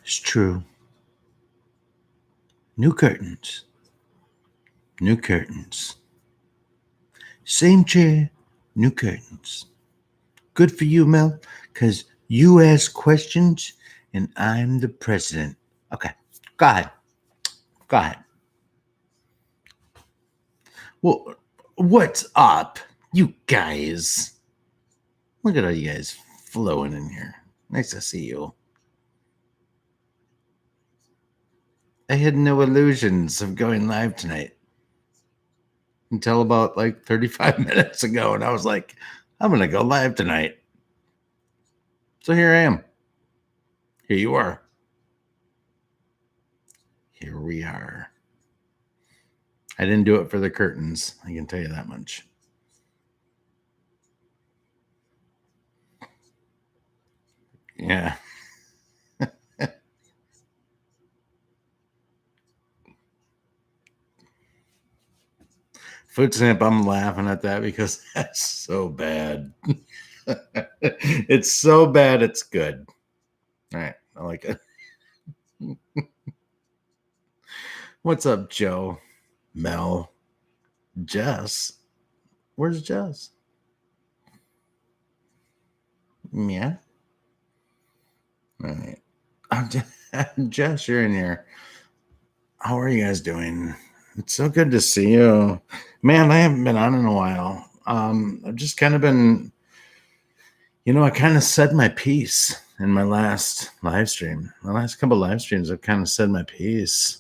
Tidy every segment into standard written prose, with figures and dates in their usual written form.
It's true. New curtains. New curtains. Same chair, new curtains. Good for you, Mel, because you ask questions and I'm the president. Okay, go ahead. Go ahead. Well, what's up, you guys? Look at all you guys flowing in here. Nice to see you. I had no illusions of going live tonight until about like 35 minutes ago, and I was like, I'm going to go live tonight. So here I am. Here you are. Here we are. I didn't do it for the curtains. I can tell you that much. Yeah. Food stamp, I'm laughing at that because that's so bad. It's so bad, it's good. All right. I like it. What's up, Joe? Mel? Jess? Where's Jess? Yeah. All right. Jess, you're in here. How are you guys doing? It's so good to see you. Man, I haven't been on in a while. I've just kind of been, I kind of said my piece in my last live stream. The last couple live streams, I've kind of said my piece.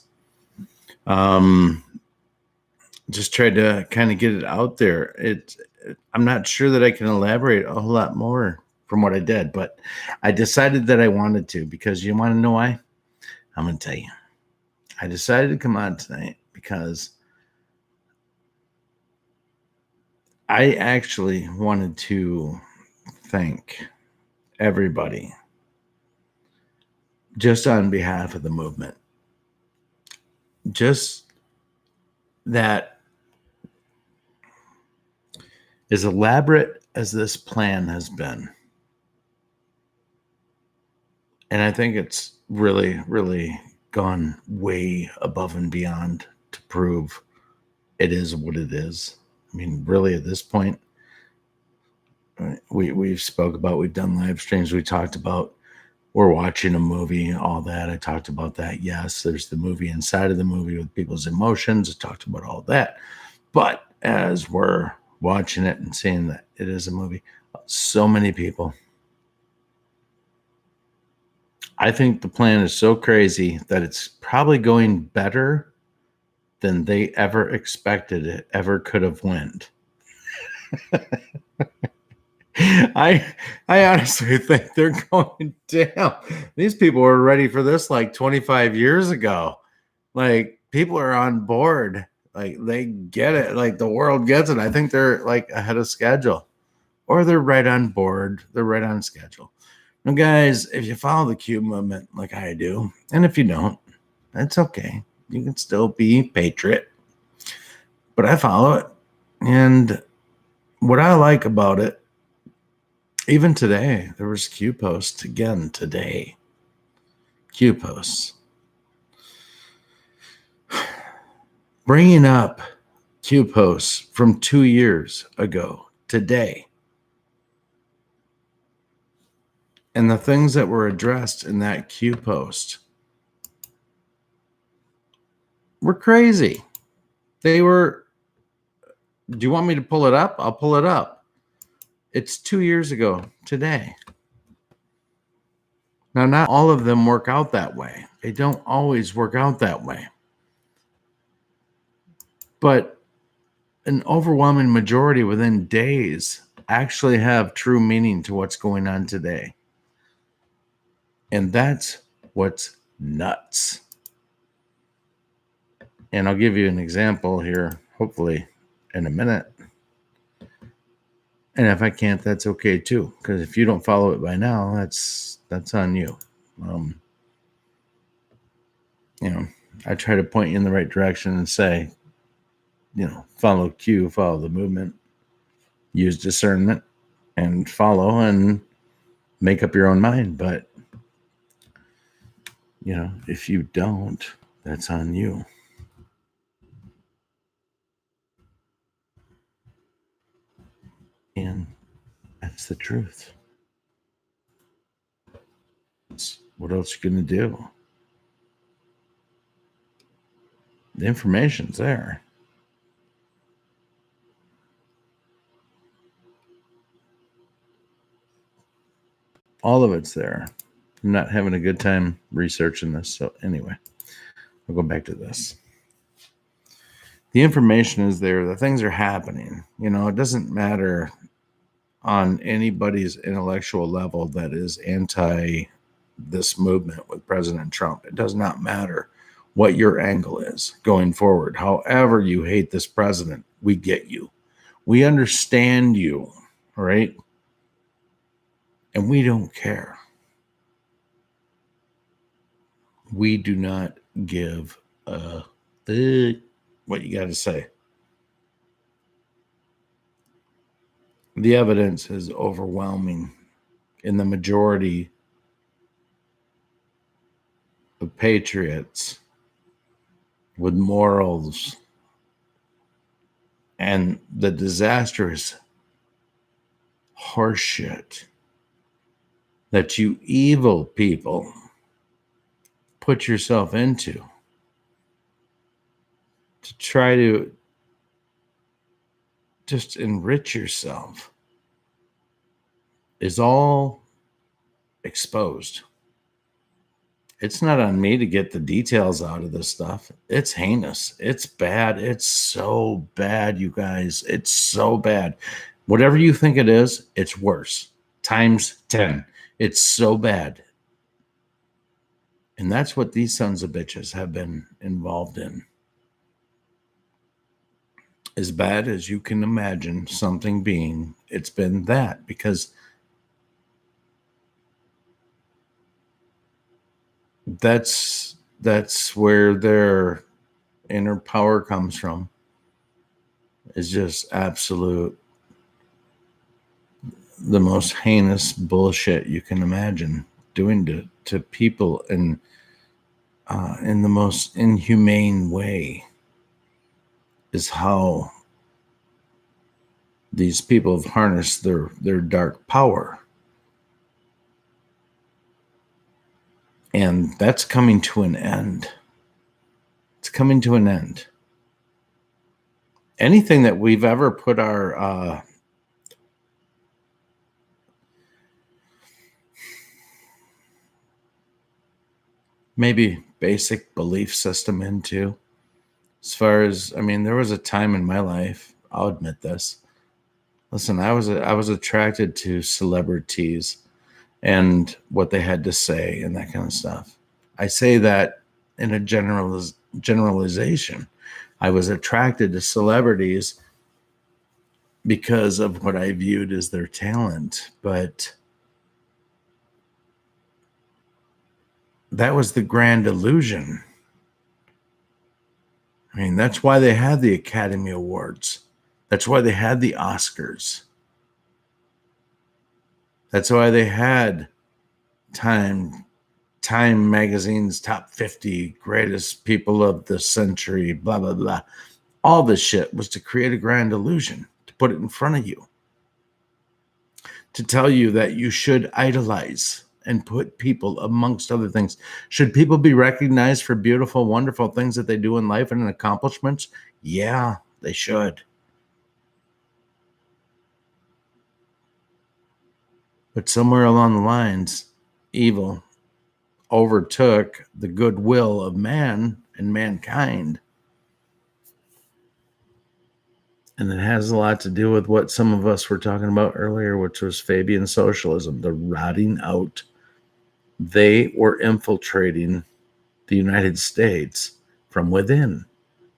Just tried to kind of get it out there. I'm not sure that I can elaborate a whole lot more from what I did, but I decided that I wanted to because you want to know why? I'm going to tell you. I decided to come on tonight because I actually wanted to thank everybody just on behalf of the movement. Just that, as elaborate as this plan has been, and I think it's really, really gone way above and beyond to prove it is what it is. I mean, really, at this point, we've spoke about, we've done live streams, we talked about, we're watching a movie, all that. I talked about that. Yes, there's the movie inside of the movie with people's emotions. I talked about all that. But as we're watching it and seeing that it is a movie, so many people, I think the plan is so crazy that it's probably going better than they ever expected it ever could have went. I honestly think they're going down. These people were ready for this like 25 years ago. Like, people are on board. Like, they get it. Like, the world gets it. I think they're like ahead of schedule, or they're right on board. They're right on schedule. Now, guys, if you follow the Q movement like I do, and if you don't, that's okay. You can still be patriot. But I follow it. And what I like about it, even today, there was Q posts again today. Q posts. Bringing up Q posts from 2 years ago today. And the things that were addressed in that Q post were crazy. They were, do you want me to pull it up? I'll pull it up. It's 2 years ago today. Now, not all of them work out that way. They don't always work out that way. But an overwhelming majority within days actually have true meaning to what's going on today. And that's what's nuts. And I'll give you an example here, hopefully in a minute. And if I can't, that's okay too. Because if you don't follow it by now, that's on you. I try to point you in the right direction and say, follow Q, follow the movement, use discernment, and follow and make up your own mind. But If you don't, that's on you. And that's the truth. What else are you going to do? The information's there. All of it's there. I'm not having a good time researching this. So anyway, I'll go back to this. The information is there. The things are happening. It doesn't matter on anybody's intellectual level that is anti this movement with President Trump. It does not matter what your angle is going forward. However you hate this president, we get you. We understand you, right? And we don't care. We do not give a what you got to say. The evidence is overwhelming in the majority of patriots with morals and the disastrous horseshit that you evil people put yourself into to try to just enrich yourself is all exposed. It's not on me to get the details out of this stuff. It's heinous. It's bad. It's so bad, you guys. It's so bad. Whatever you think it is, it's worse. Times 10. It's so bad. And that's what these sons of bitches have been involved in. As bad as you can imagine something being, it's been that, because that's where their inner power comes from. It's just absolute, the most heinous bullshit you can imagine doing to people in the most inhumane way is how these people have harnessed their dark power. And that's coming to an end. It's coming to an end. Anything that we've ever put our maybe basic belief system into, as far as, there was a time in my life, I'll admit this. Listen, I was attracted to celebrities and what they had to say and that kind of stuff. I say that in a generalization. I was attracted to celebrities because of what I viewed as their talent, but that was the grand illusion. That's why they had the Academy Awards. That's why they had the Oscars. That's why they had Time Magazine's top 50 greatest people of the century, blah, blah, blah. All this shit was to create a grand illusion, to put it in front of you, to tell you that you should idolize and put people amongst other things. Should people be recognized for beautiful, wonderful things that they do in life and accomplishments? Yeah, they should. But somewhere along the lines, evil overtook the goodwill of man and mankind. And it has a lot to do with what some of us were talking about earlier, which was Fabian socialism, the rotting out. They were infiltrating the United States from within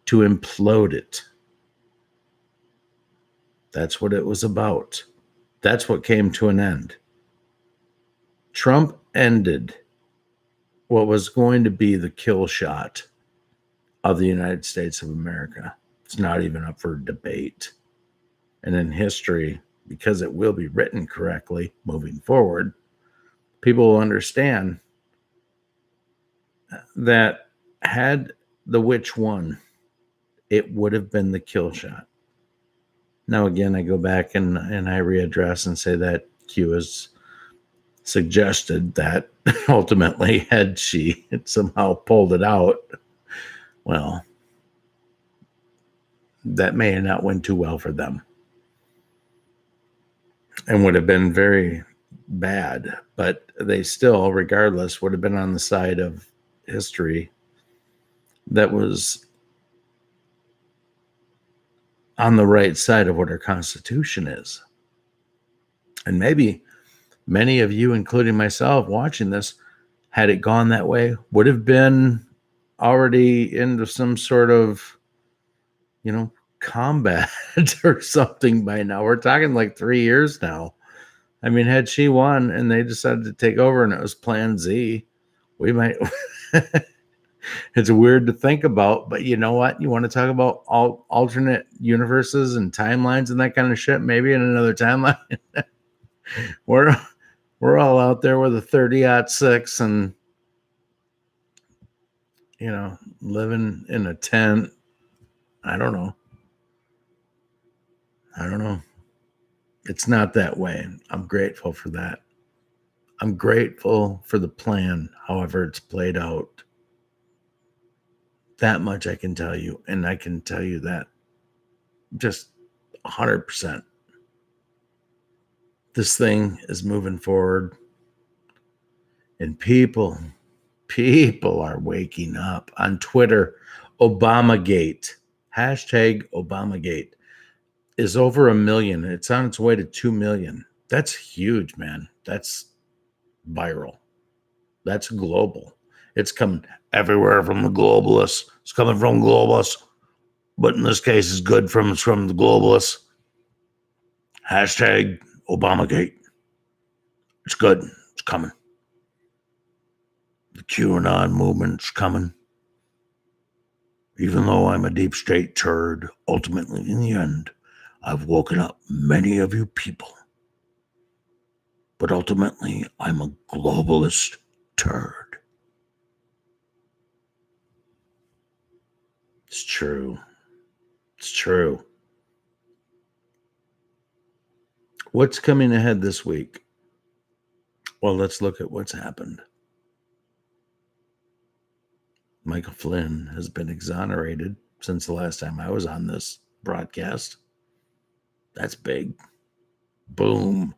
to implode it. That's what it was about. That's what came to an end. Trump ended what was going to be the kill shot of the United States of America. It's not even up for debate. And in history, because it will be written correctly moving forward, people will understand that had the witch won, it would have been the kill shot. Now, again, I go back and I readdress and say that Q has suggested that ultimately, had she somehow pulled it out, well, that may have not went too well for them and would have been very bad. But they still, regardless, would have been on the side of history that was on the right side of what our Constitution is. And maybe many of you, including myself, watching this, had it gone that way, would have been already into some sort of, combat or something by now. We're talking like 3 years now. I mean, had she won and they decided to take over and it was Plan Z, we might. It's weird to think about, but you know what? You want to talk about alternate universes and timelines and that kind of shit? Maybe in another timeline, we're all out there with a 30-06 and living in a tent. I don't know. It's not that way. I'm grateful for that. I'm grateful for the plan, however it's played out. That much I can tell you, and I can tell you that just 100%. This thing is moving forward, and people are waking up. On Twitter, Obamagate, #Obamagate is over 1 million. It's on its way to 2 million. That's huge, man. That's viral. That's global. It's coming everywhere from the globalists. It's coming from globalists, but in this case, it's good from the globalists. #Obamagate. It's good. It's coming. The QAnon movement's coming. Even though I'm a deep state turd, ultimately, in the end, I've woken up many of you people. But ultimately, I'm a globalist turd. It's true. It's true. What's coming ahead this week? Well, let's look at what's happened. Michael Flynn has been exonerated since the last time I was on this broadcast. That's big. Boom.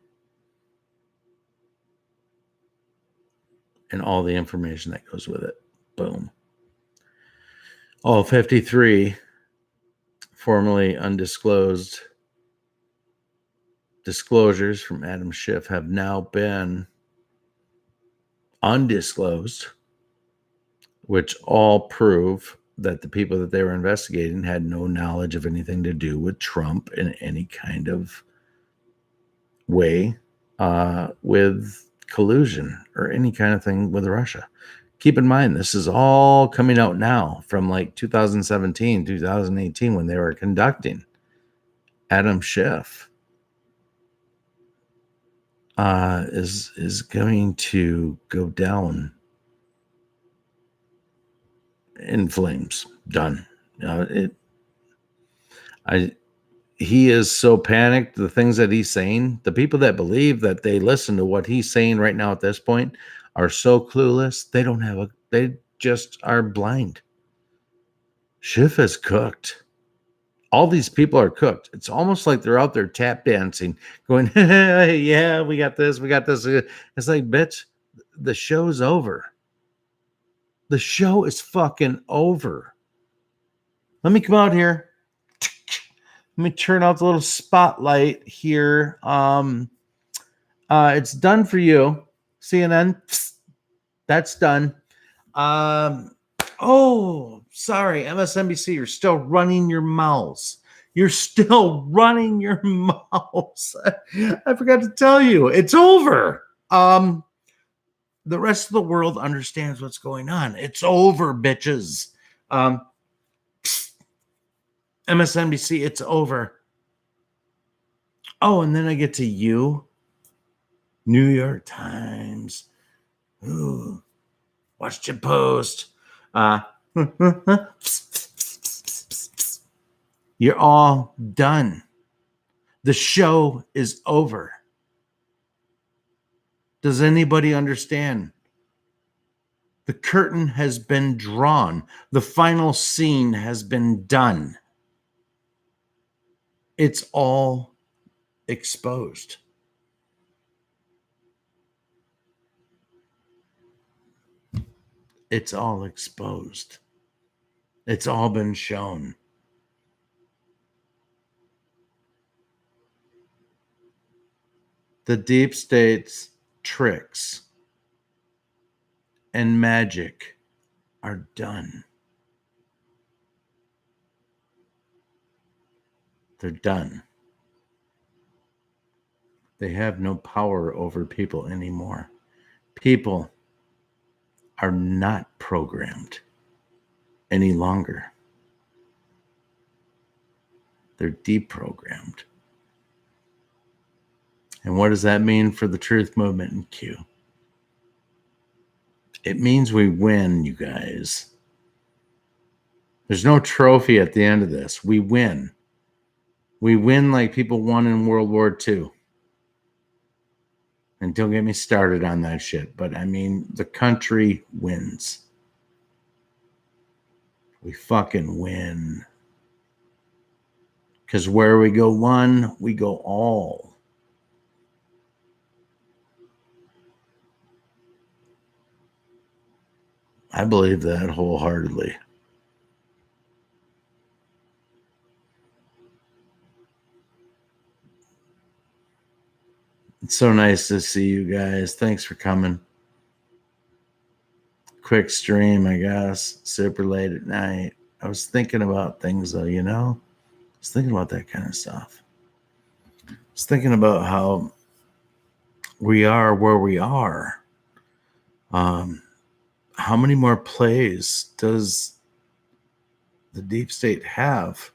And all the information that goes with it. Boom. All 53 formerly undisclosed disclosures from Adam Schiff have now been undisclosed, which all prove that the people that they were investigating had no knowledge of anything to do with Trump in any kind of way, with collusion or any kind of thing with Russia. Keep in mind, this is all coming out now from like 2017, 2018, when they were conducting. Adam Schiff is going to go down in flames. Done. He is so panicked. The things that he's saying, the people that believe that they listen to what he's saying right now at this point are so clueless. They just are blind. Schiff is cooked. All these people are cooked. It's almost like they're out there tap dancing, going, yeah, we got this. It's like, bitch, the show's over. The show is fucking over. Let me come out here. Let me turn out the little spotlight here. It's done for you. CNN. That's done. Oh, sorry, MSNBC, you're still running your mouths. You're still running your mouths. I forgot to tell you, it's over. The rest of the world understands what's going on. It's over, bitches. MSNBC, it's over. Oh, and then I get to you, New York Times. Ooh, Washington Post. You're all done. The show is over. Does anybody understand? The curtain has been drawn. The final scene has been done. It's all exposed. It's all exposed. It's all been shown. The deep state's tricks and magic are done. They're done. They have no power over people anymore. People are not programmed any longer. They're deprogrammed. And what does that mean for the truth movement in Q? It means we win, you guys. There's no trophy at the end of this. We win. We win like people won in World War II. And don't get me started on that shit. But I mean, the country wins. We fucking win. Because where we go one, we go all. I believe that wholeheartedly. It's so nice to see you guys. Thanks for coming. Quick stream, I guess. Super late at night. I was thinking about things, though, you know? I was thinking about that kind of stuff. I was thinking about how we are where we are. How many more plays does the deep state have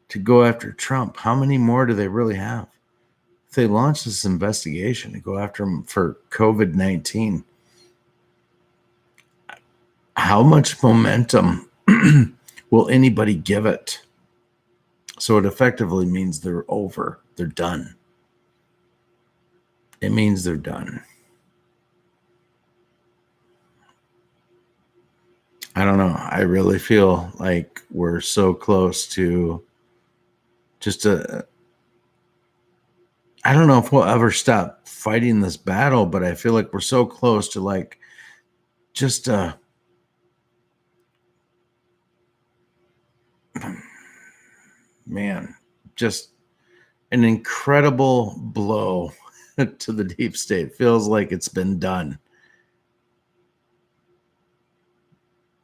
to go after Trump? How many more do they really have? If they launch this investigation to go after him for COVID-19, how much momentum will anybody give it? So it effectively means they're over. They're done. It means they're done. I don't know. I really feel like we're so close to just a. I don't know if we'll ever stop fighting this battle, but I feel like we're so close to like just man, just an incredible blow to the deep state. Feels like it's been done.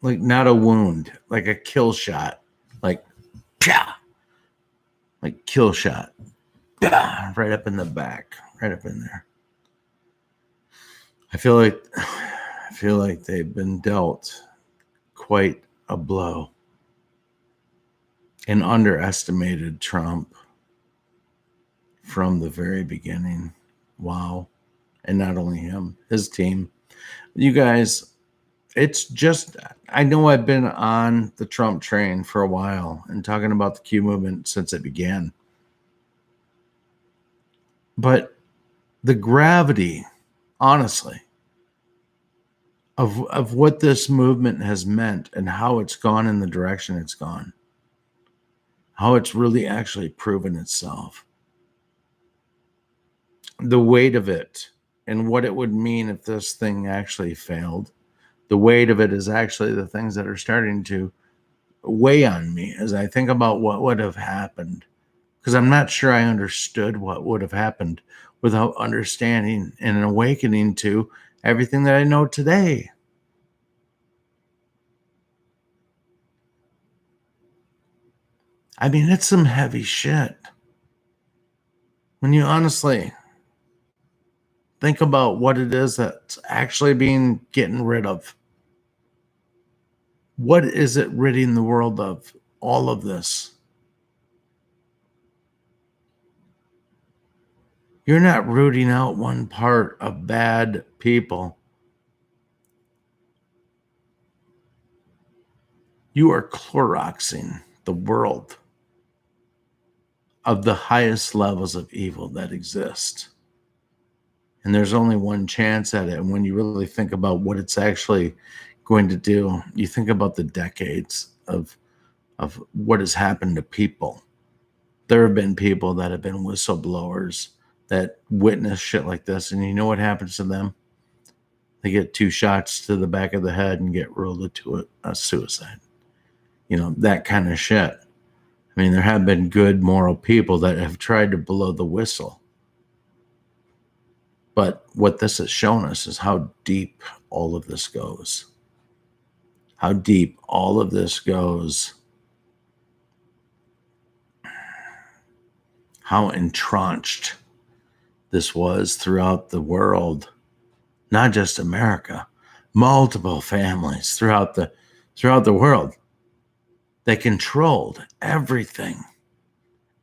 Like not a wound, like a kill shot, like pya, like kill shot, pya, right up in the back, right up in there. I feel like they've been dealt quite a blow and underestimated Trump from the very beginning. Wow. And not only him, his team. You guys, it's just, I know I've been on the Trump train for a while and talking about the Q movement since it began. But the gravity, honestly, of what this movement has meant and how it's gone in the direction it's gone, how it's really actually proven itself, the weight of it and what it would mean if this thing actually failed. The weight of it is actually the things that are starting to weigh on me as I think about what would have happened, because I'm not sure I understood what would have happened without understanding and awakening to everything that I know today. I mean, it's some heavy shit. When you honestly think about what it is that's actually being getting rid of. What is it ridding the world of? All of this. You're not rooting out one part of bad people. You are Cloroxing the world of the highest levels of evil that exist. And there's only one chance at it. And when you really think about what it's actually going to do, you think about the decades of what has happened to people. There have been people that have been whistleblowers that witness shit like this. And you know what happens to them? They get 2 shots to the back of the head and get ruled into a suicide. That kind of shit. I mean, there have been good moral people that have tried to blow the whistle. But what this has shown us is how deep all of this goes. How deep all of this goes. How entrenched this was throughout the world. Not just America. Multiple families throughout the world. They controlled everything.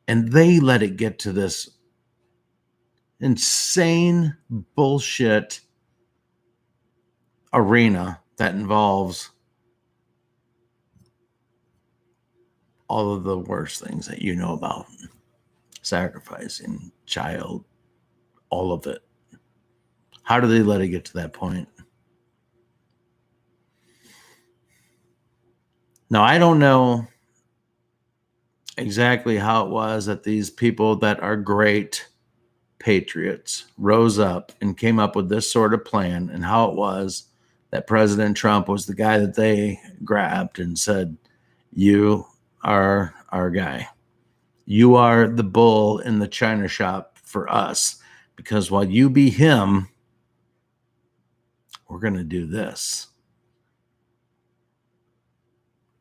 And they let it get to this insane bullshit arena that involves all of the worst things that you know about. Sacrificing, child, all of it. How do they let it get to that point? Now, I don't know exactly how it was that these people that are great patriots rose up and came up with this sort of plan, and how it was that President Trump was the guy that they grabbed and said, "You are our guy. You are the bull in the china shop for us, because while you be him, we're going to do this."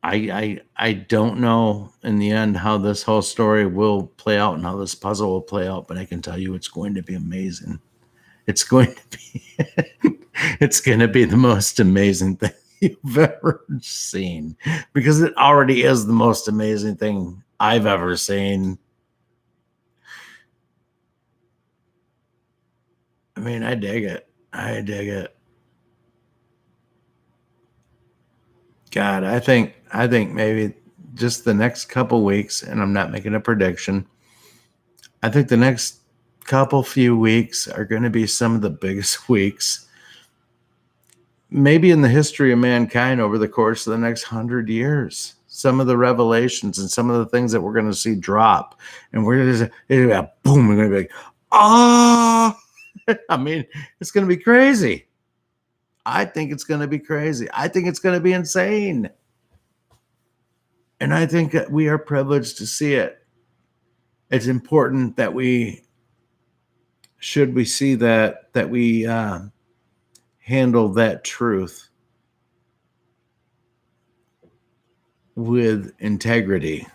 I don't know in the end how this whole story will play out and how this puzzle will play out, but I can tell you it's going to be amazing. It's going to be the most amazing thing you've ever seen, because it already is the most amazing thing I've ever seen. I mean, I dig it. I dig it. God, I think maybe just the next couple weeks, and I'm not making a prediction, I think the next few weeks are going to be some of the biggest weeks maybe in the history of mankind over the course of the next 100 years. Some of the revelations and some of the things that we're going to see drop, and we're going to be boom, we're going to be like, oh, I mean, it's going to be crazy. I think it's going to be crazy. I think it's going to be insane. And I think that we are privileged to see it. It's important that should we see that we handle that truth with integrity,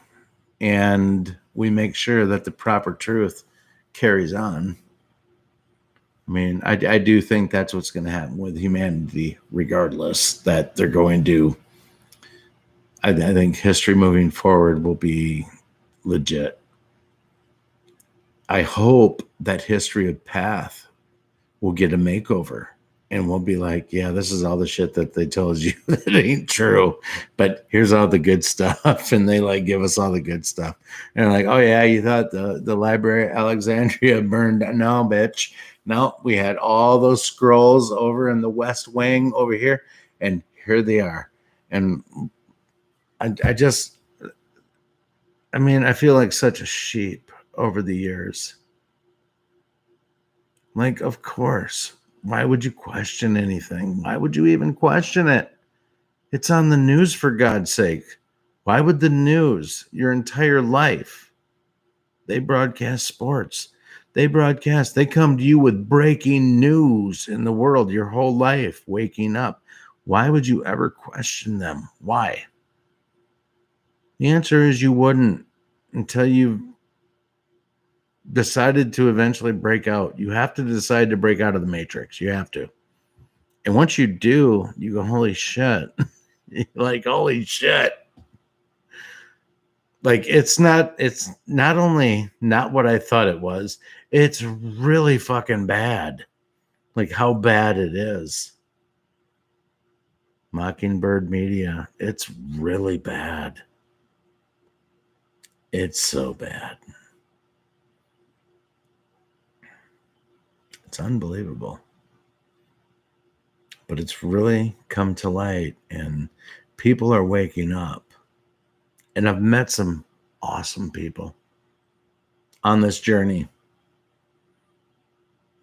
and we make sure that the proper truth carries on. I mean, I do think that's what's going to happen with humanity, regardless, that they're going to, I think history moving forward will be legit. I hope that history of path will get a makeover, and we'll be like, yeah, this is all the shit that they told you that ain't true, but here's all the good stuff. And they give us all the good stuff. And like, oh yeah, you thought the Library of Alexandria burned down? No, bitch. No, we had all those scrolls over in the West Wing over here, and here they are. And I feel like such a sheep over the years. Like, of course. Why would you question anything? Why would you even question it? It's on the news, for God's sake. Why would the news, your entire life, they broadcast sports. They come to you with breaking news in the world your whole life, waking up. Why would you ever question them? Why? The answer is you wouldn't, until you've decided to eventually break out. You have to decide to break out of the matrix. You have to. And once you do, you go, holy shit. Like, holy shit. Like, it's not only not what I thought it was, it's really fucking bad. Like, how bad it is. Mockingbird Media. It's really bad. It's so bad. It's unbelievable. But it's really come to light, and people are waking up. And I've met some awesome people on this journey.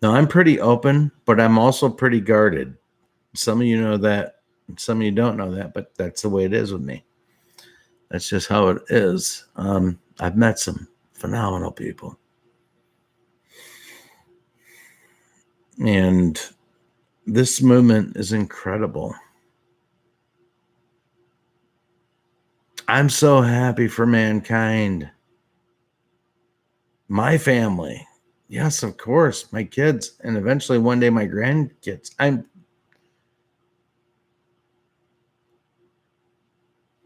Now, I'm pretty open, but I'm also pretty guarded. Some of you know that, some of you don't know that, but that's the way it is with me. That's just how it is. I've met some phenomenal people. And this movement is incredible. I'm so happy for mankind. My family. Yes, of course. My kids, and eventually one day my grandkids. I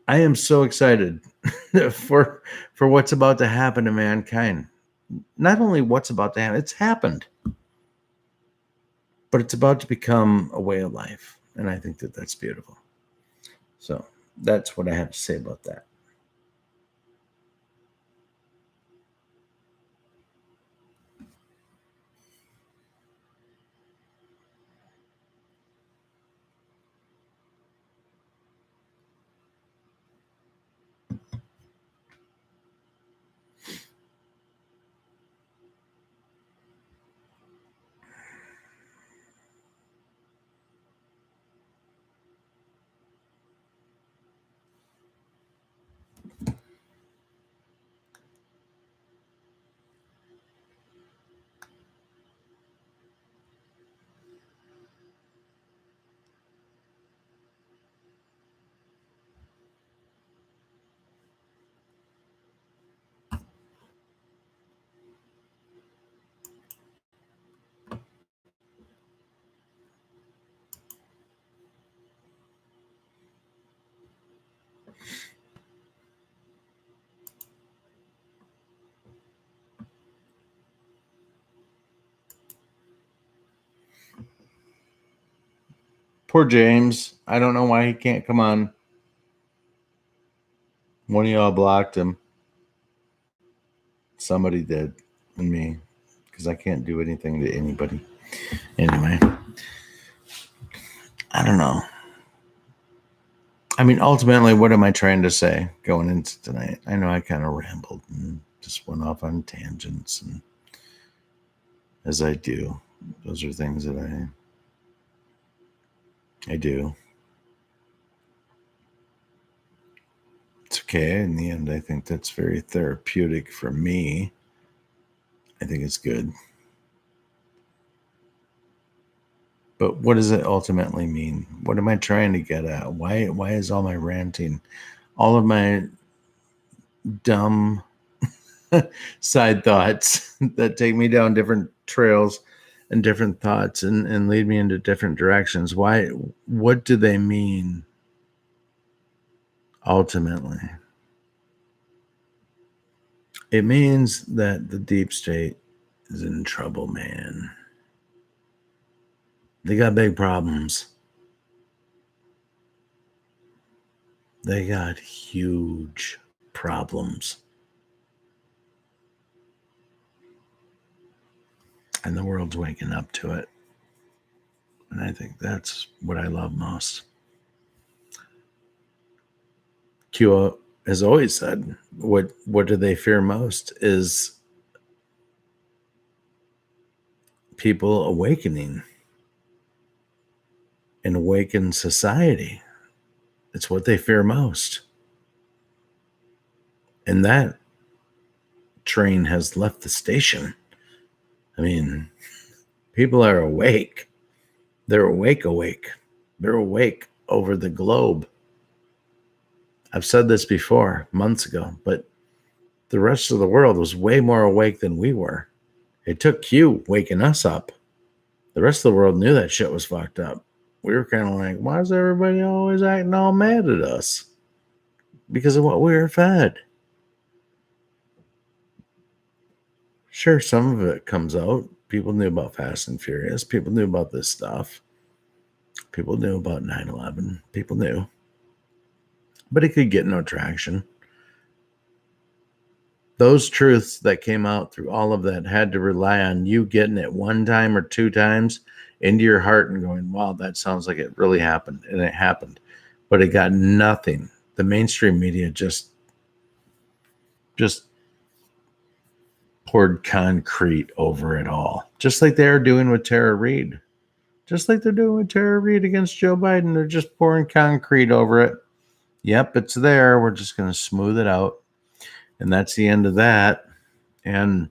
am so excited for what's about to happen to mankind. Not only what's about to happen, it's happened. But it's about to become a way of life. And I think that that's beautiful. So that's what I have to say about that. Poor James. I don't know why he can't come on. One of y'all blocked him. Somebody did, and me, because I can't do anything to anybody. Anyway, I don't know. I mean, ultimately, what am I trying to say going into tonight? I know I kind of rambled and just went off on tangents, and as I do, those are things that I do. It's okay. In the end, I think that's very therapeutic for me. I think it's good. But what does it ultimately mean? What am I trying to get at? Why is all my ranting, all of my dumb side thoughts that take me down different trails and different thoughts and lead me into different directions? What do they mean ultimately? It means that the deep state is in trouble, man. They got big problems. They got huge problems. And the world's waking up to it. And I think that's what I love most. Q has always said, what do they fear most is people awakening, an awakened society. It's what they fear most. And that train has left the station. I mean, people are awake. They're awake. They're awake over the globe. I've said this before months ago, but the rest of the world was way more awake than we were. It took Q waking us up. The rest of the world knew that shit was fucked up. We were kind of like, why is everybody always acting all mad at us? Because of what we were fed. Sure, some of it comes out. People knew about Fast and Furious. People knew about this stuff. People knew about 9/11. People knew. But it could get no traction. Those truths that came out through all of that had to rely on you getting it one time or two times into your heart and going, wow, that sounds like it really happened. And it happened. But it got nothing. The mainstream media just poured concrete over it all. Just like they're doing with Tara Reid. Just like they're doing with Tara Reid against Joe Biden. They're just pouring concrete over it. Yep, it's there. We're just going to smooth it out. And that's the end of that. And,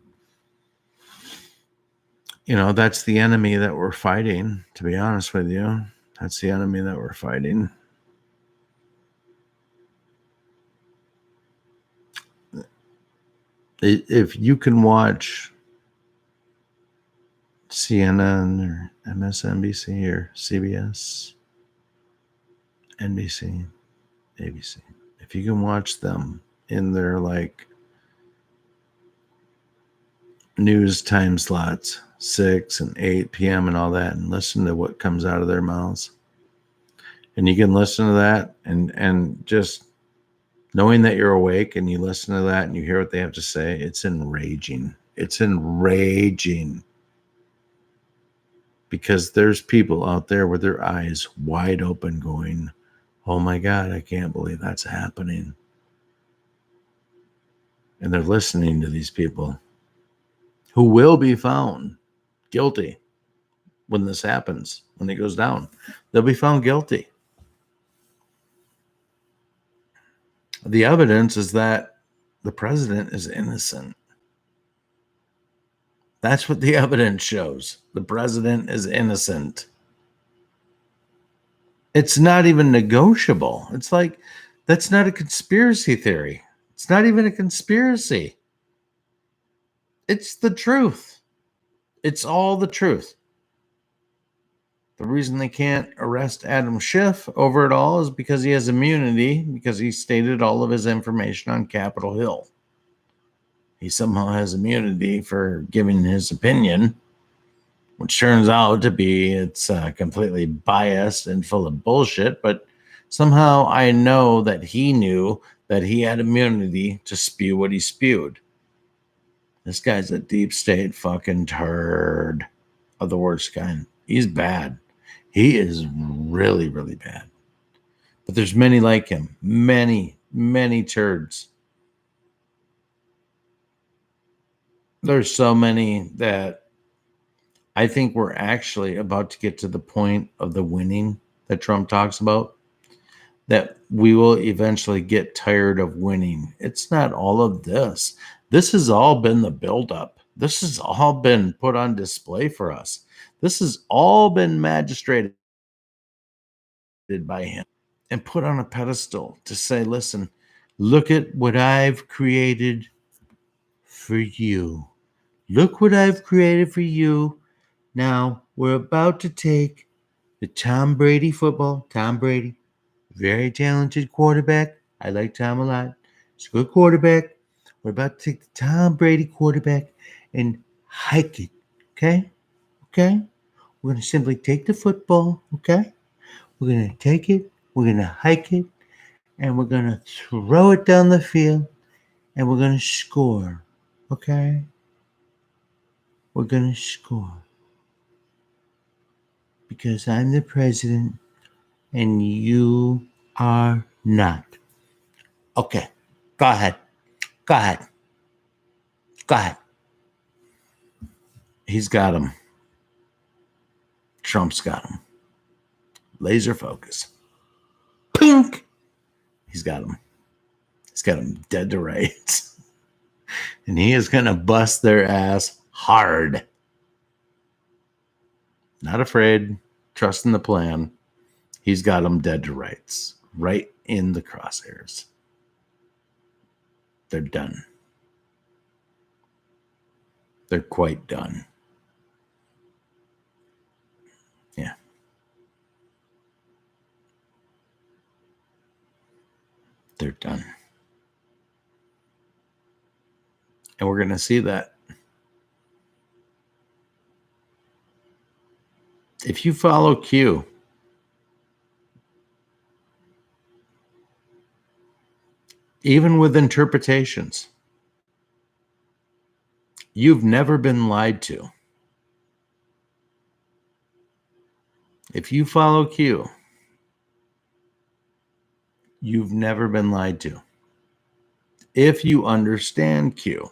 you know, that's the enemy that we're fighting, to be honest with you. That's the enemy that we're fighting. If you can watch CNN or MSNBC or CBS, NBC, ABC, if you can watch them in their like news time slots, 6 and 8 p.m. and all that, and listen to what comes out of their mouths. And you can listen to that and just knowing that you're awake and you listen to that and you hear what they have to say, it's enraging. It's enraging. Because there's people out there with their eyes wide open going, oh my God, I can't believe that's happening. And they're listening to these people who will be found guilty when this happens, when it goes down. They'll be found guilty. The evidence is that the president is innocent. That's what the evidence shows. The president is innocent. It's not even negotiable. It's like, that's not a conspiracy theory. It's not even a conspiracy. It's the truth. It's all the truth. The reason they can't arrest Adam Schiff over it all is because he has immunity, because he stated all of his information on Capitol Hill. He somehow has immunity for giving his opinion, which turns out to be it's completely biased and full of bullshit. But somehow I know that he knew that he had immunity to spew what he spewed. This guy's a deep state fucking turd of the worst kind. He's bad. He is really, really bad. But there's many like him. Many, many turds. There's so many that I think we're actually about to get to the point of the winning that Trump talks about, that we will eventually get tired of winning. It's not all of this. This has all been the buildup. This has all been put on display for us. This has all been magistrated by him and put on a pedestal to say, listen, look at what I've created for you. Look what I've created for you. Now we're about to take the Tom Brady football. Tom Brady, very talented quarterback. I like Tom a lot. He's a good quarterback. We're about to take the Tom Brady quarterback and hike it. Okay? Okay? We're going to simply take the football. Okay? We're going to take it. We're going to hike it. And we're going to throw it down the field. And we're going to score. Okay? We're going to score. Because I'm the president and you are not. Okay, go ahead. Go ahead. Go ahead. He's got him. Trump's got him. Laser focus. Pink. He's got him. He's got him dead to rights. And he is going to bust their ass hard. Not afraid. Trusting the plan. He's got them dead to rights. Right in the crosshairs. They're done. They're quite done. Yeah. They're done. And we're going to see that. If you follow Q, even with interpretations. You've never been lied to. If you follow Q, you've never been lied to. If you understand Q,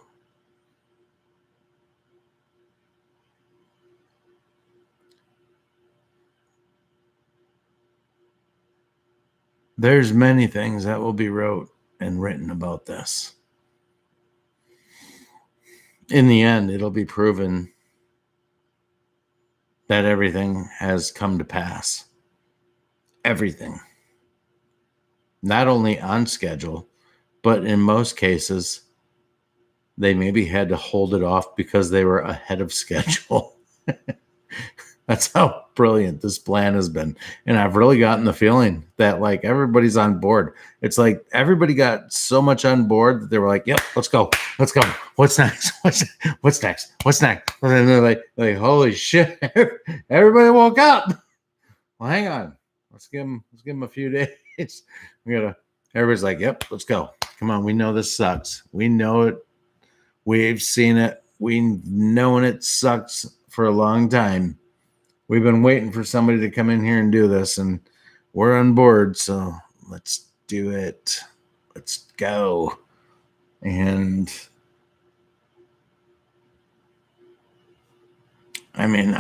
there's many things that will be wrote and written about this. In the end, it'll be proven that everything has come to pass. Everything. Not only on schedule, but in most cases, they maybe had to hold it off because they were ahead of schedule. That's how brilliant this plan has been. And I've really gotten the feeling that like everybody's on board. It's like everybody got so much on board that they were like, yep, let's go. Let's go. What's next? What's next? What's next? And they're like, holy shit. Everybody woke up. Well, hang on. Let's give them a few days. Everybody's like, yep, let's go. Come on. We know this sucks. We know it. We've seen it. We've known it sucks for a long time. We've been waiting for somebody to come in here and do this, and we're on board. So let's do it. Let's go. And I mean,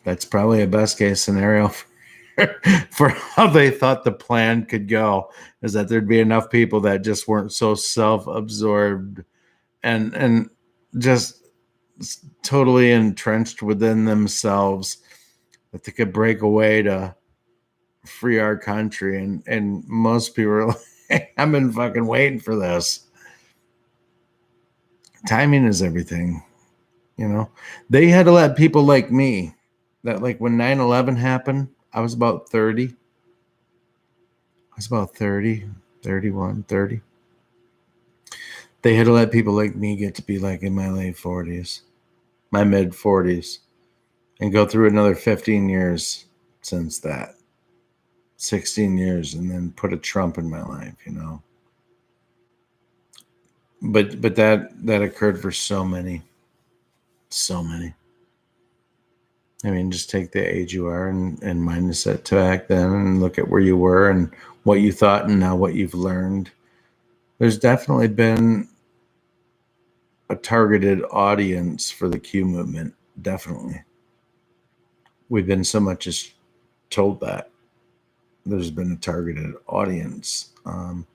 that's probably a best case scenario for how they thought the plan could go, is that there'd be enough people that just weren't so self-absorbed and just totally entrenched within themselves that they could break away to free our country. And most people are like, I've been fucking waiting for this. Timing is everything. They had to let people like me, that like when 9/11 happened, I was about 30. I was about 30, 31, 30. They had to let people like me get to be like in my late 40s, my mid 40s, and go through another 15 years since that. 16 years, and then put a Trump in my life, But that occurred for so many. I mean, just take the age you are and minus it to back then and look at where you were and what you thought and now what you've learned. There's definitely been a targeted audience for the Q movement. Definitely. We've been so much as told that there's been a targeted audience. I'm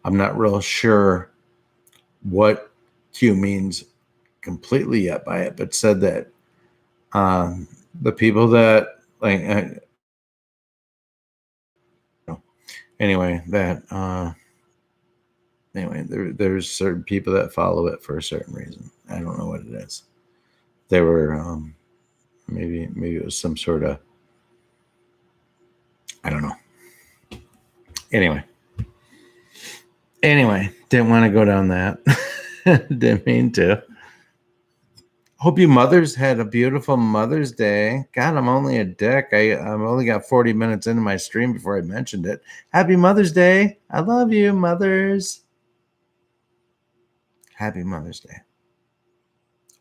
not real sure what Q means completely yet by it, but said that the people that there's certain people that follow it for a certain reason. I don't know what it is. They were maybe it was some sort of, I don't know. Anyway, didn't want to go down that. Didn't mean to. Hope you mothers had a beautiful Mother's Day. God, I'm only a dick. I've only got 40 minutes into my stream before I mentioned it. Happy Mother's Day. I love you, mothers. Happy Mother's Day.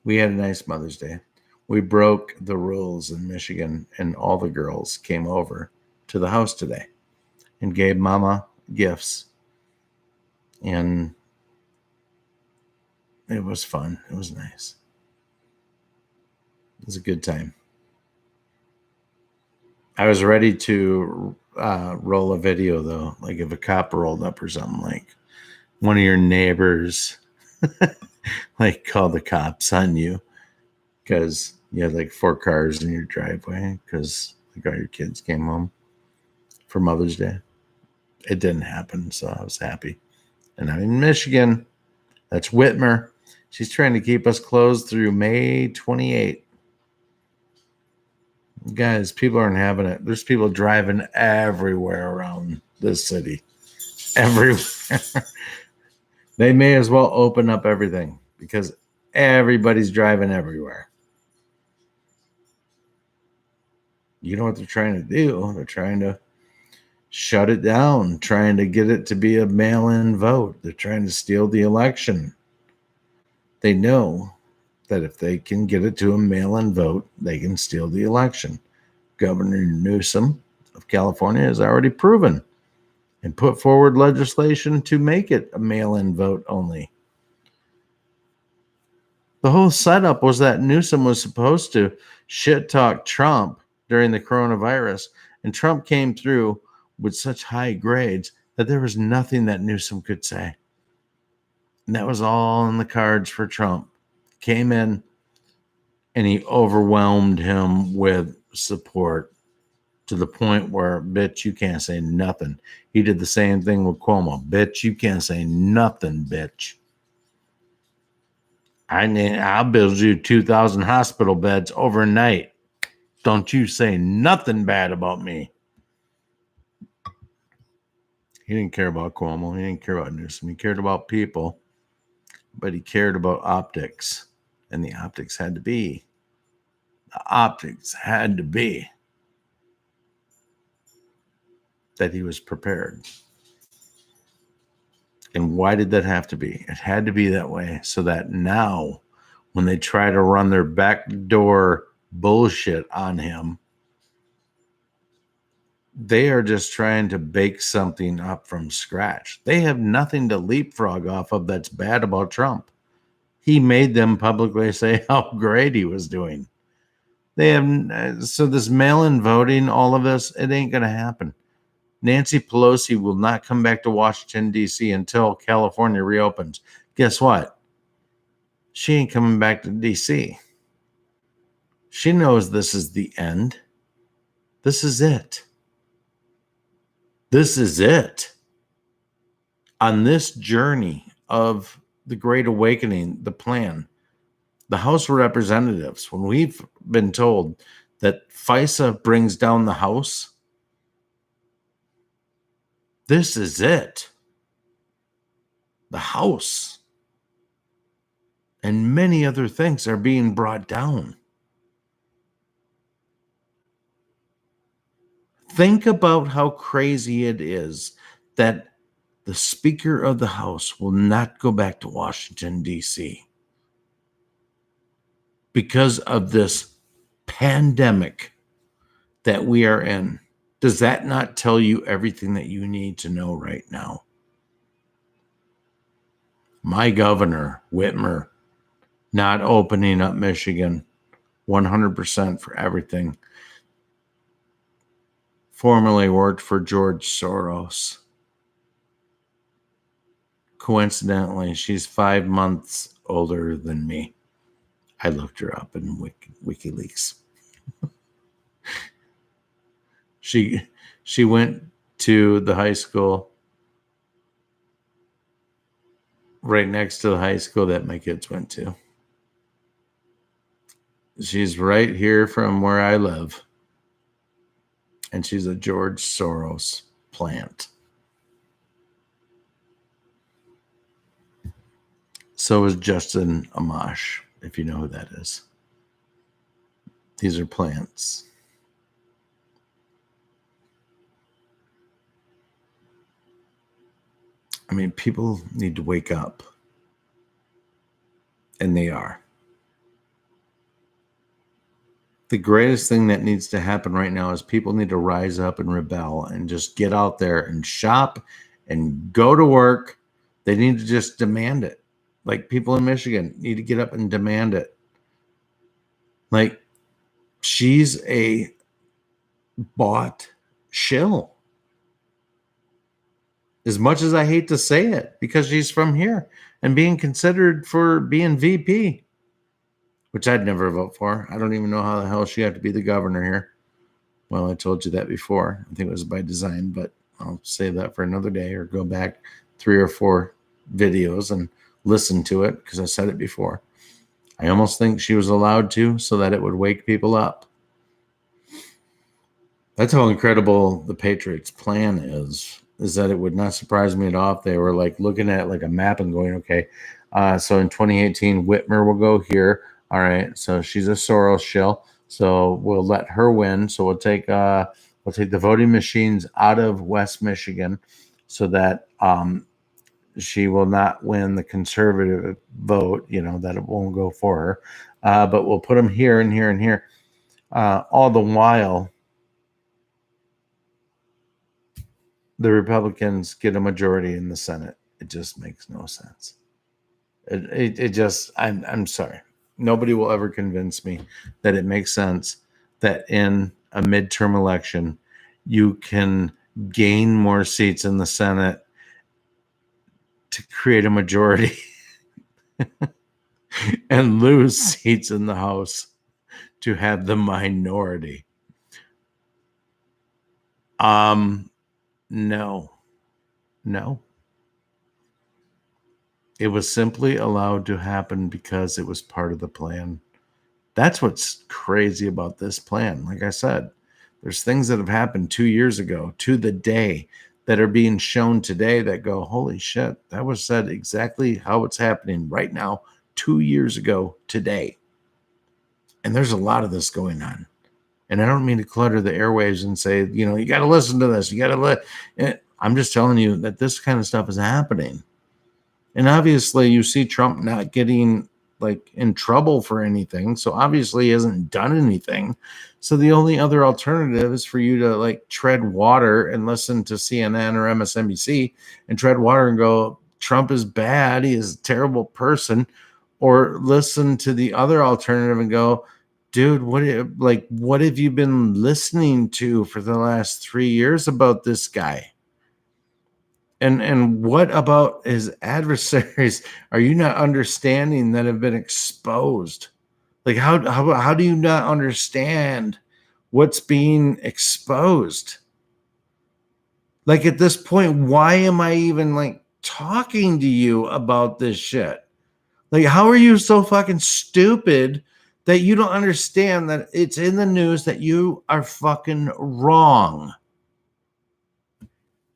We had a nice Mother's Day. We broke the rules in Michigan, and all the girls came over to the house today and gave Mama gifts. And it was fun. It was nice. It was a good time. I was ready to roll a video, though, like if a cop rolled up or something, like one of your neighbors like called the cops on you because you had like 4 cars in your driveway because like all your kids came home for Mother's Day. It didn't happen, so I was happy. And I'm in Michigan. That's Whitmer. She's trying to keep us closed through May 28th. Guys, people aren't having it. There's people driving everywhere around this city. Everywhere. They may as well open up everything because everybody's driving everywhere. You know what they're trying to do? They're trying to shut it down, trying to get it to be a mail-in vote. They're trying to steal the election. They know that if they can get it to a mail-in vote, they can steal the election. Governor Newsom of California has already proven and put forward legislation to make it a mail-in vote only. The whole setup was that Newsom was supposed to shit talk Trump during the coronavirus, and Trump came through with such high grades that there was nothing that Newsom could say. And that was all in the cards for Trump. Came in and he overwhelmed him with support to the point where, bitch, you can't say nothing. He did the same thing with Cuomo. Bitch, you can't say nothing, bitch. I'll build you 2,000 hospital beds overnight. Don't you say nothing bad about me. He didn't care about Cuomo. He didn't care about Newsom. He cared about people, but he cared about optics. And the optics had to be that he was prepared. And why did that have to be? It had to be that way so that now when they try to run their backdoor bullshit on him, they are just trying to bake something up from scratch. They have nothing to leapfrog off of that's bad about Trump. He made them publicly say how great he was doing. They have, so this mail-in voting, all of this, it ain't going to happen. Nancy Pelosi will not come back to Washington, D.C. until California reopens. Guess what? She ain't coming back to D.C. She knows this is the end. This is it. This is it. On this journey of the Great Awakening, the plan, the House of Representatives, when we've been told that FISA brings down the House, this is it. The House and many other things are being brought down. Think about how crazy it is that the Speaker of the House will not go back to Washington, D.C. because of this pandemic that we are in. Does that not tell you everything that you need to know right now? My governor, Whitmer, not opening up Michigan 100% for everything. Formerly worked for George Soros. Coincidentally, she's 5 months older than me. I looked her up in WikiLeaks. She went to the high school right next to the high school that my kids went to. She's right here from where I live. And she's a George Soros plant. So is Justin Amash, if you know who that is. These are plants. I mean, people need to wake up. And they are. The greatest thing that needs to happen right now is people need to rise up and rebel and just get out there and shop and go to work. They need to just demand it. Like people in Michigan need to get up and demand it. Like she's a bought shill. As much as I hate to say it, because she's from here and being considered for being VP. Which I'd never vote for. I don't even know how the hell she had to be the governor here. Well, I told you that before. I think it was by design, but I'll save that for another day or go back 3 or 4 videos and listen to it because I said it before. I almost think she was allowed to so that it would wake people up. That's how incredible the Patriots' plan is that it would not surprise me at all if they were like looking at like a map and going, okay, so in 2018, Whitmer will go here. All right, so she's a Soros shill, so we'll let her win. So we'll take, We'll take the voting machines out of West Michigan so that she will not win the conservative vote, that it won't go for her. But we'll put them here and here and here. All the while, the Republicans get a majority in the Senate. It just makes no sense. It just, I'm sorry. Nobody will ever convince me that it makes sense that in a midterm election, you can gain more seats in the Senate to create a majority and lose seats in the House to have the minority. No. It was simply allowed to happen because it was part of the plan. That's what's crazy about this plan. Like I said, there's things that have happened 2 years ago to the day that are being shown today that go, holy shit, that was said exactly how it's happening right now, 2 years ago today. And there's a lot of this going on. And I don't mean to clutter the airwaves and say, you got to listen to this. You got to I'm just telling you that this kind of stuff is happening. And obviously you see Trump not getting in trouble for anything. So obviously he hasn't done anything. So the only other alternative is for you to tread water and listen to CNN or MSNBC and tread water and go, Trump is bad. He is a terrible person. Or listen to the other alternative and go, dude, what have you been listening to for the last 3 years about this guy? And what about his adversaries are you not understanding that have been exposed? How do you not understand what's being exposed? At this point, why am I even talking to you about this shit? How are you so fucking stupid that you don't understand that it's in the news that you are fucking wrong?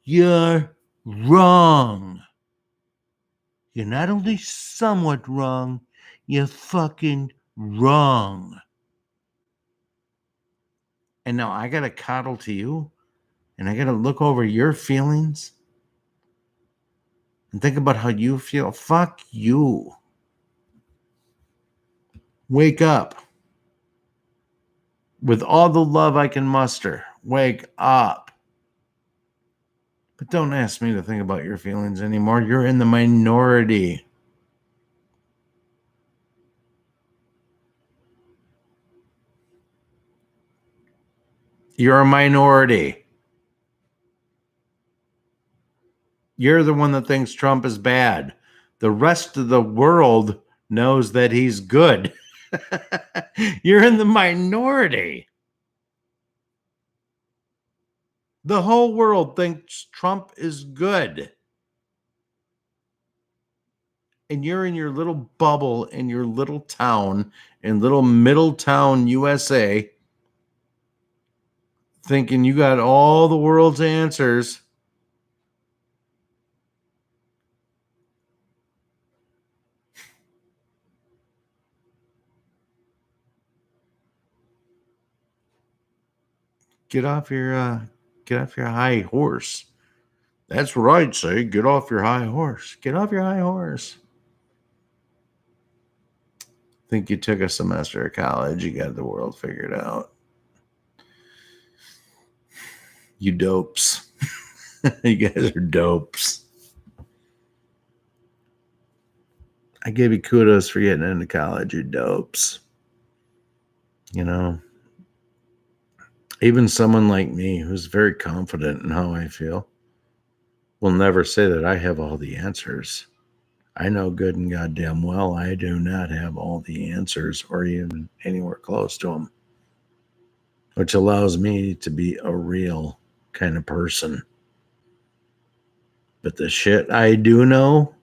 You're wrong. You're not only somewhat wrong, you're fucking wrong. And now I gotta coddle to you, and I gotta look over your feelings and think about how you feel. Fuck you. Wake up. With all the love I can muster, wake up. But don't ask me to think about your feelings anymore. You're in the minority. You're a minority. You're the one that thinks Trump is bad. The rest of the world knows that he's good. You're in the minority. The whole world thinks Trump is good. And you're in your little bubble in your little town, in little Middletown, USA, thinking you got all the world's answers. Get off your high horse. That's what I'd say. Get off your high horse. Get off your high horse. Think you took a semester of college. You got the world figured out. You dopes. You guys are dopes. I give you kudos for getting into college. You dopes. Even someone like me who's very confident in how I feel will never say that I have all the answers. I know good and goddamn well I do not have all the answers or even anywhere close to them, which allows me to be a real kind of person. But the shit I do know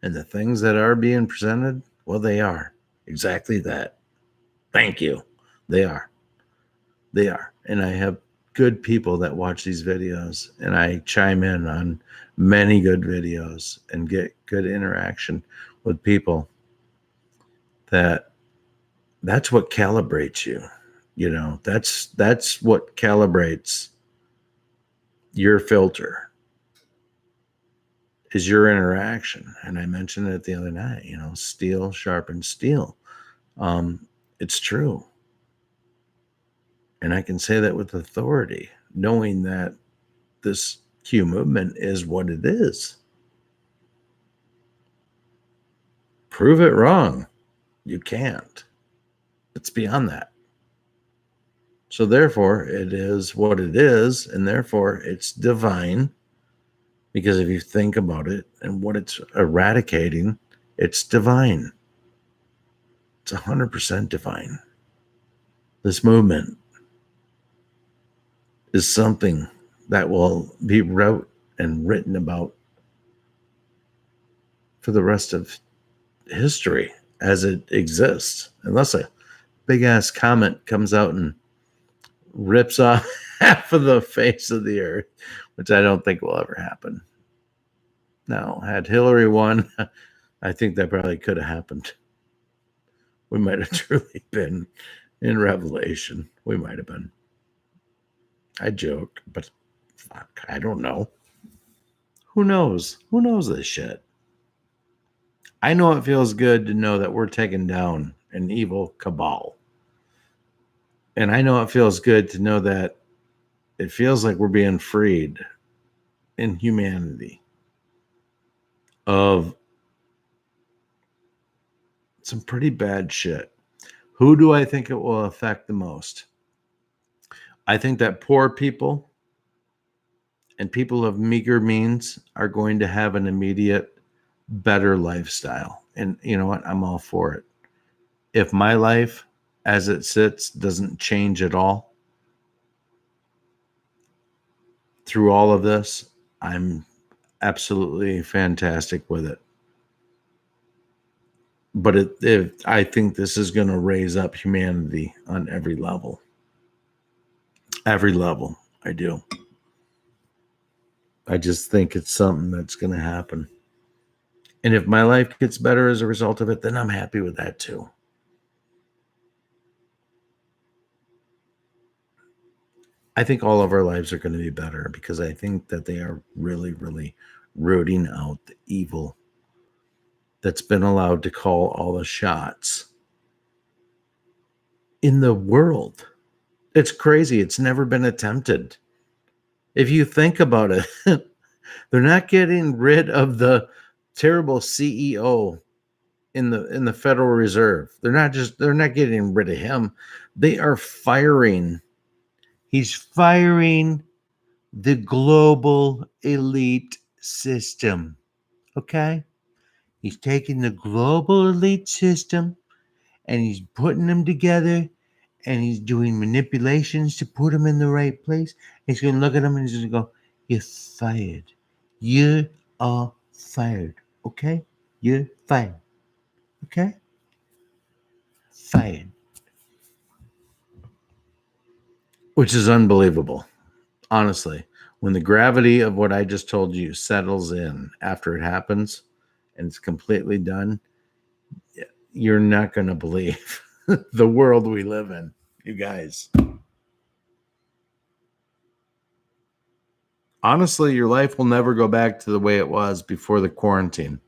and the things that are being presented, well, they are exactly that. Thank you. They are. They are. And I have good people that watch these videos, and I chime in on many good videos and get good interaction with people. That's what calibrates you. That's what calibrates your filter is your interaction. And I mentioned it the other night, steel sharpens steel. It's true. And I can say that with authority, knowing that this Q movement is what it is. Prove it wrong. You can't. It's beyond that. So therefore, it is what it is, and therefore it's divine. Because if you think about it and what it's eradicating, it's divine. It's 100% divine. This movement is something that will be wrote and written about for the rest of history as it exists, unless a big ass comet comes out and rips off half of the face of the earth, which I don't think will ever happen. Now, had Hillary won, I think that probably could have happened. We might have truly been in Revelation. We might have been. I joke, but fuck, I don't know. Who knows? Who knows this shit? I know it feels good to know that we're taking down an evil cabal. And I know it feels good to know that it feels like we're being freed in humanity of some pretty bad shit. Who do I think it will affect the most? I think that poor people and people of meager means are going to have an immediate better lifestyle. And you know what? I'm all for it. If my life as it sits doesn't change at all through all of this, I'm absolutely fantastic with it. But I think this is going to raise up humanity on every level. Every level, I do. I just think it's something that's going to happen. And if my life gets better as a result of it, then I'm happy with that too. I think all of our lives are going to be better because I think that they are really, really rooting out the evil that's been allowed to call all the shots in the world. It's crazy. It's never been attempted. If you think about it, they're not getting rid of the terrible CEO in the Federal Reserve. They're not getting rid of him. They are firing. He's firing the global elite system. Okay? He's taking the global elite system and he's putting them together and he's doing manipulations to put them in the right place. He's going to look at them and he's going to go, "You're fired. You are fired. Okay? You're fired. Okay? Fired." Which is unbelievable. Honestly, when the gravity of what I just told you settles in after it happens and it's completely done, you're not going to believe the world we live in, you guys. Honestly, your life will never go back to the way it was before the quarantine.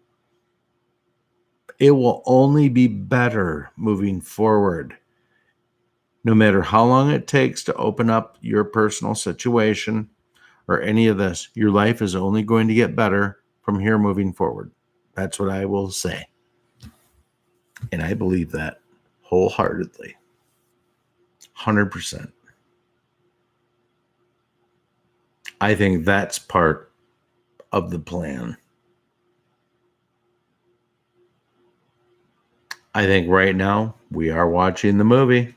It will only be better moving forward. No matter how long it takes to open up your personal situation or any of this, your life is only going to get better from here moving forward. That's what I will say. And I believe that wholeheartedly. 100%. I think that's part of the plan. I think right now we are watching the movie.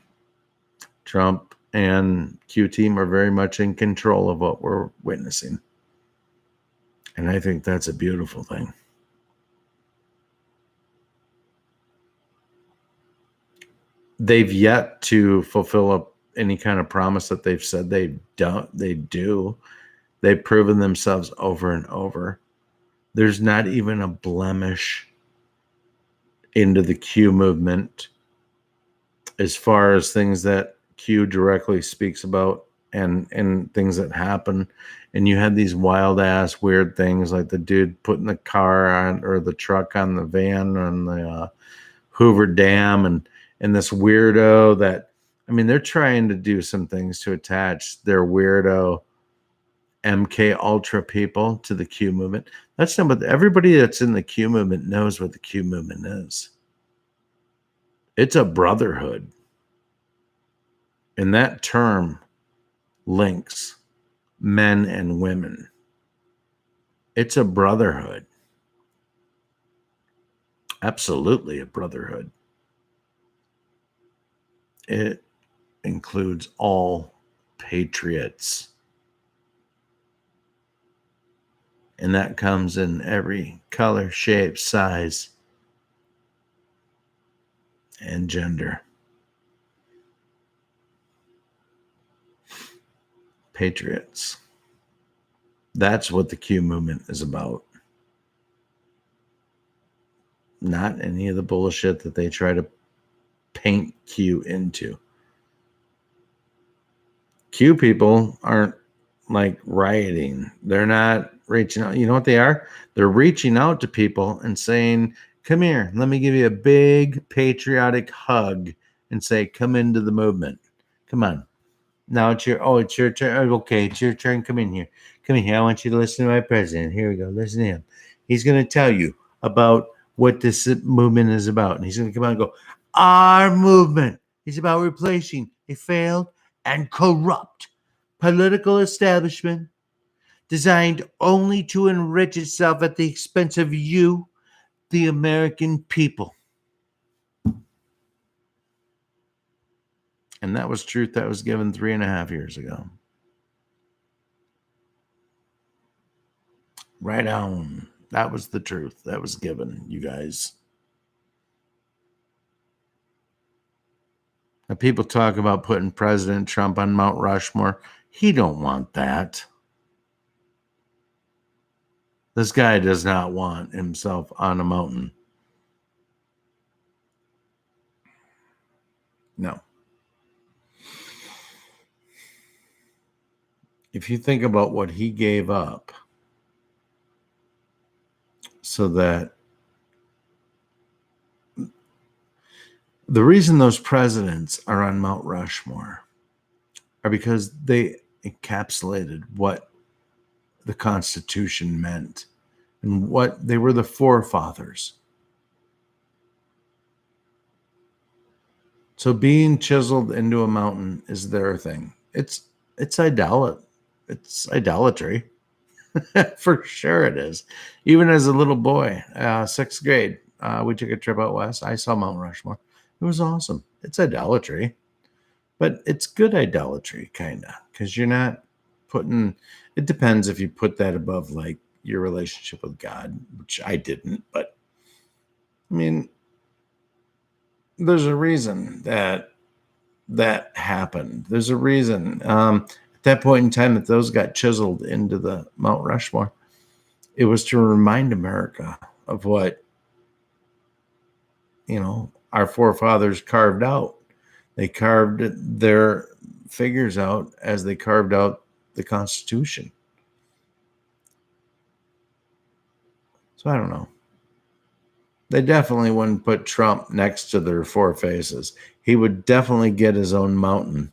Trump and Q team are very much in control of what we're witnessing. And I think that's a beautiful thing. They've yet to fulfill any kind of promise that they've said they do. They've proven themselves over and over. There's not even a blemish into the Q movement as far as things that Q directly speaks about and things that happen. And you had these wild ass weird things like the dude putting the car on or the truck on the van on the Hoover Dam and this weirdo that, I mean, they're trying to do some things to attach their weirdo MK Ultra people to the Q movement. That's not what everybody that's in the Q movement knows what the Q movement is. It's a brotherhood. And that term links men and women. It's a brotherhood. Absolutely a brotherhood. It includes all patriots. And that comes in every color, shape, size, and gender. Patriots. That's what the Q movement is about. Not any of the bullshit that they try to paint Q into. Q people aren't like rioting. They're not reaching out. You know what they are? They're reaching out to people and saying, come here, let me give you a big patriotic hug and say, come into the movement. Come on. Now it's your turn. Okay, it's your turn. Come in here. Come in here. I want you to listen to my president. Here we go. Listen to him. He's going to tell you about what this movement is about. And he's going to come out and go, our movement is about replacing a failed and corrupt political establishment designed only to enrich itself at the expense of you, the American people. And that was truth that was given 3.5 years ago. Right on. That was the truth that was given, you guys. Now, people talk about putting President Trump on Mount Rushmore. He don't want that. This guy does not want himself on a mountain. No. If you think about what he gave up so that the reason those presidents are on Mount Rushmore are because they encapsulated what the Constitution meant and what they were the forefathers. So being chiseled into a mountain is their thing. It's idolatry. For sure it is. Even as a little boy, 6th grade, we took a trip out west. I saw Mount Rushmore. It was awesome. It's idolatry, but it's good idolatry, kind of, because you're not putting, it depends if you put that above like your relationship with God, which I didn't, but I mean, there's a reason that happened. There's a reason. At that point in time that those got chiseled into the Mount Rushmore, it was to remind America of what, our forefathers carved out. They carved their figures out as they carved out the Constitution. So I don't know. They definitely wouldn't put Trump next to their four faces. He would definitely get his own mountain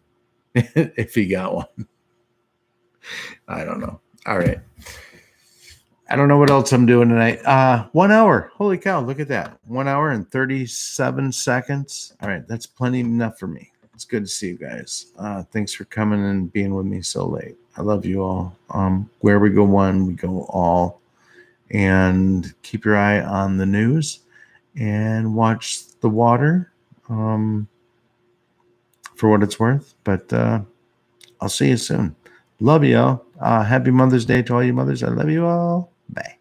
if he got one. I don't know. All right. I don't know what else I'm doing tonight. 1 hour. Holy cow. Look at that. 1 hour and 37 seconds. All right. That's plenty enough for me. It's good to see you guys. Thanks for coming and being with me so late. I love you all. Where we go one, we go all. And keep your eye on the news and watch the water for what it's worth. But I'll see you soon. Love you all. Happy Mother's Day to all you mothers. I love you all. Bye.